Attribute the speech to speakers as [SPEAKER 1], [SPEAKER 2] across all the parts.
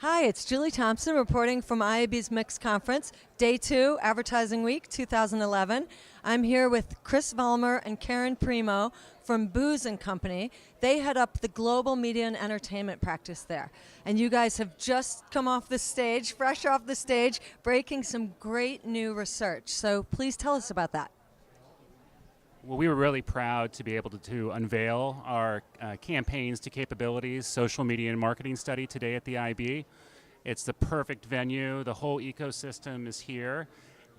[SPEAKER 1] Hi, it's Julie Thompson reporting from IAB's MIXX Conference, Day 2, Advertising Week 2011. I'm here with Vollmer and Karen Premo from Booz and Company. They head up the global media and entertainment practice there. And you guys have just come off the stage, fresh off the stage, breaking some great new research. So please tell us about that.
[SPEAKER 2] Well, we were really proud to be able to unveil our campaigns to capabilities social media and marketing study today at the IAB. It's the perfect venue. The whole ecosystem is here.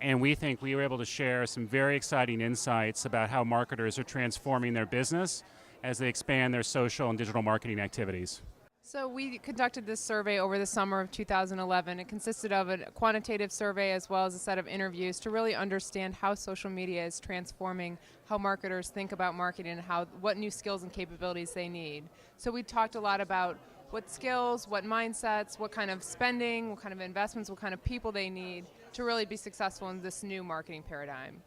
[SPEAKER 2] And we think we were able to share some very exciting insights about how marketers are transforming their business as they expand their social and digital marketing activities.
[SPEAKER 3] So we conducted this survey over the summer of 2011. It consisted of a quantitative survey as well as a set of interviews to really understand how social media is transforming how marketers think about marketing and what new skills and capabilities they need. So we talked a lot about what skills, what mindsets, what kind of spending, what kind of investments, what kind of people they need to really be successful in this new marketing paradigm.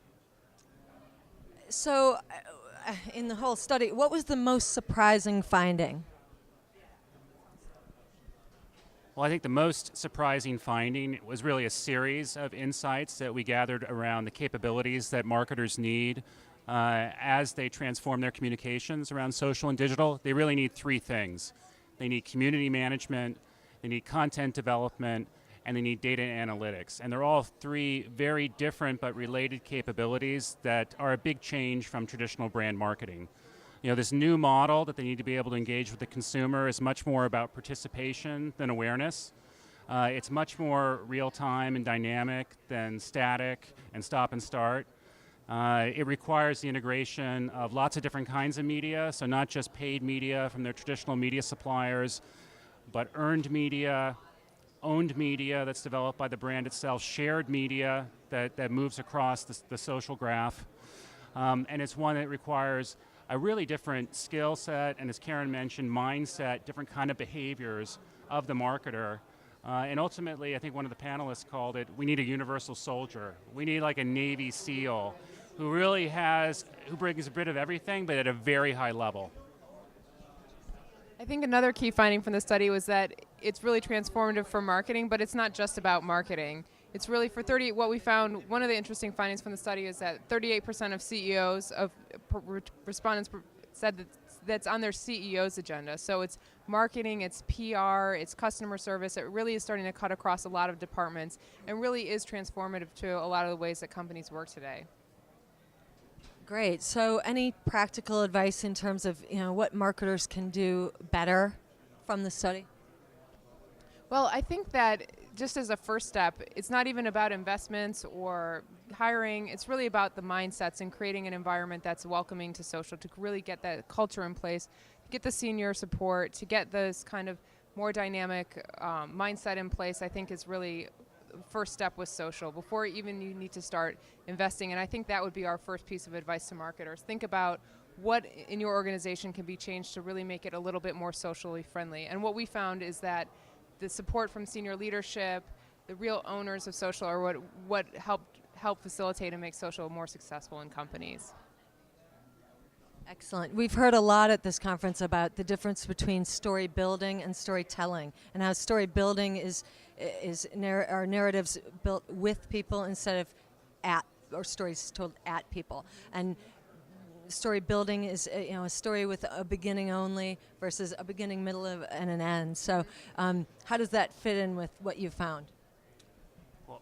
[SPEAKER 1] So in the whole study, what was the most surprising finding?
[SPEAKER 2] Well, I think the most surprising finding was really a series of insights that we gathered around the capabilities that marketers need as they transform their communications around social and digital. They really need three things. They need community management, they need content development, and they need data analytics. And they're all three very different but related capabilities that are a big change from traditional brand marketing. You know, this new model that they need to be able to engage with the consumer is much more about participation than awareness. It's much more real-time and dynamic than static and stop and start. It requires the integration of lots of different kinds of media, so not just paid media from their traditional media suppliers, but earned media, owned media that's developed by the brand itself, shared media that moves across the social graph. And it's one that requires a really different skill set, and as Karen mentioned, mindset, different kind of behaviors of the marketer. And ultimately, I think one of the panelists called it, we need a universal soldier. We need like a Navy SEAL who really who brings a bit of everything, but at a very high level.
[SPEAKER 3] I think another key finding from the study was that it's really transformative for marketing, but it's not just about marketing. It's really for what we found, one of the interesting findings from the study is that 38% of CEOs, of respondents said that's on their CEO's agenda. So it's marketing, it's PR, it's customer service. It really is starting to cut across a lot of departments and really is transformative to a lot of the ways that companies work today.
[SPEAKER 1] Great. So any practical advice in terms of what marketers can do better from the study?
[SPEAKER 3] Well, I think that just as a first step, it's not even about investments or hiring. It's really about the mindsets and creating an environment that's welcoming to social, to really get that culture in place, to get the senior support, to get this kind of more dynamic mindset in place. I think is really the first step with social before even you need to start investing. And I think that would be our first piece of advice to marketers. Think about what in your organization can be changed to really make it a little bit more socially friendly. And what we found is that the support from senior leadership, the real owners of social, are what help facilitate and make social more successful in companies.
[SPEAKER 1] Excellent. We've heard a lot at this conference about the difference between story building and storytelling, and how story building are narratives built with people instead of or stories told at people. And story building is a story with a beginning only versus a beginning, middle, and an end. So how does that fit in with what you found?
[SPEAKER 2] Well,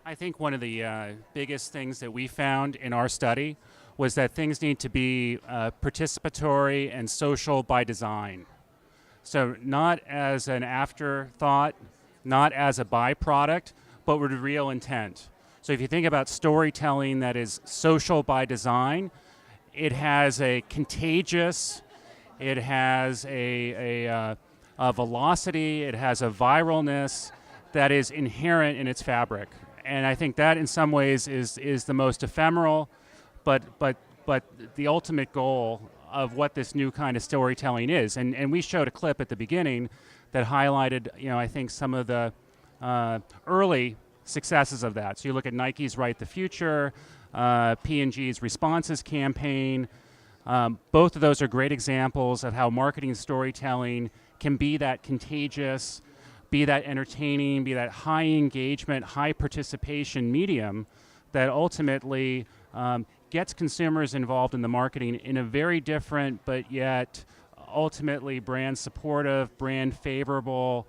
[SPEAKER 2] I think one of the biggest things that we found in our study was that things need to be participatory and social by design. So not as an afterthought, not as a byproduct, but with real intent. So if you think about storytelling that is social by design, it has a contagious, it has a velocity, it has a viralness that is inherent in its fabric. And I think that in some ways is the most ephemeral, but the ultimate goal of what this new kind of storytelling is. And we showed a clip at the beginning that highlighted, I think some of the early successes of that. So you look at Nike's Write the Future, P&G's Responses campaign. Both of those are great examples of how marketing storytelling can be that contagious, be that entertaining, be that high engagement, high participation medium that ultimately gets consumers involved in the marketing in a very different but yet ultimately brand supportive, brand favorable,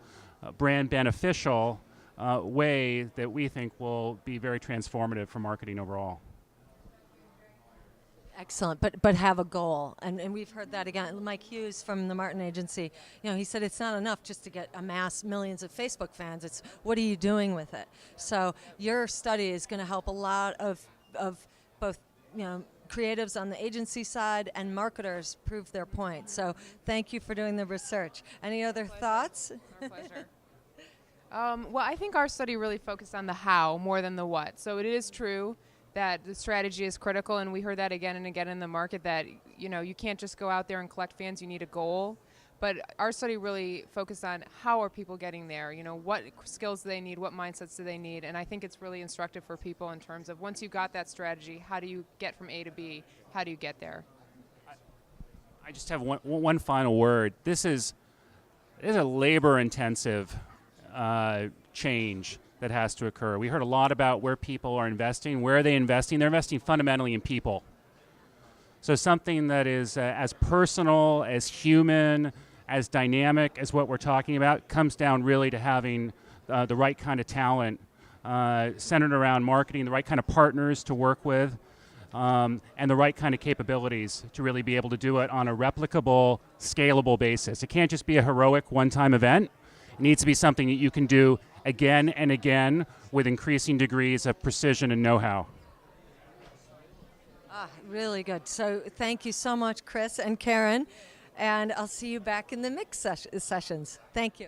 [SPEAKER 2] brand beneficial way that we think will be very transformative for marketing overall.
[SPEAKER 1] Excellent, but have a goal, and we've heard that again. Mike Hughes from the Martin Agency, he said it's not enough just to amass millions of Facebook fans. It's what are you doing with it? So your study is going to help a lot of both creatives on the agency side and marketers prove their point. So thank you for doing the research. Any other thoughts?
[SPEAKER 3] Our pleasure. Well, I think our study really focused on the how more than the what. So it is true that the strategy is critical, and we heard that again and again in the market that you can't just go out there and collect fans, you need a goal. But our study really focused on how are people getting there, what skills do they need, what mindsets do they need, and I think it's really instructive for people in terms of once you got that strategy, how do you get from A to B, how do you get there?
[SPEAKER 2] I just have one final word. This is a labor-intensive change that has to occur. We heard a lot about where people are investing. Where are they investing? They're investing fundamentally in people. So something that is as personal, as human, as dynamic as what we're talking about comes down really to having the right kind of talent centered around marketing, the right kind of partners to work with, and the right kind of capabilities to really be able to do it on a replicable, scalable basis. It can't just be a heroic one-time event. It needs to be something that you can do again and again with increasing degrees of precision and know-how.
[SPEAKER 1] Really good. So thank you so much, Chris and Karen, and I'll see you back in the MIXX sessions. Thank you.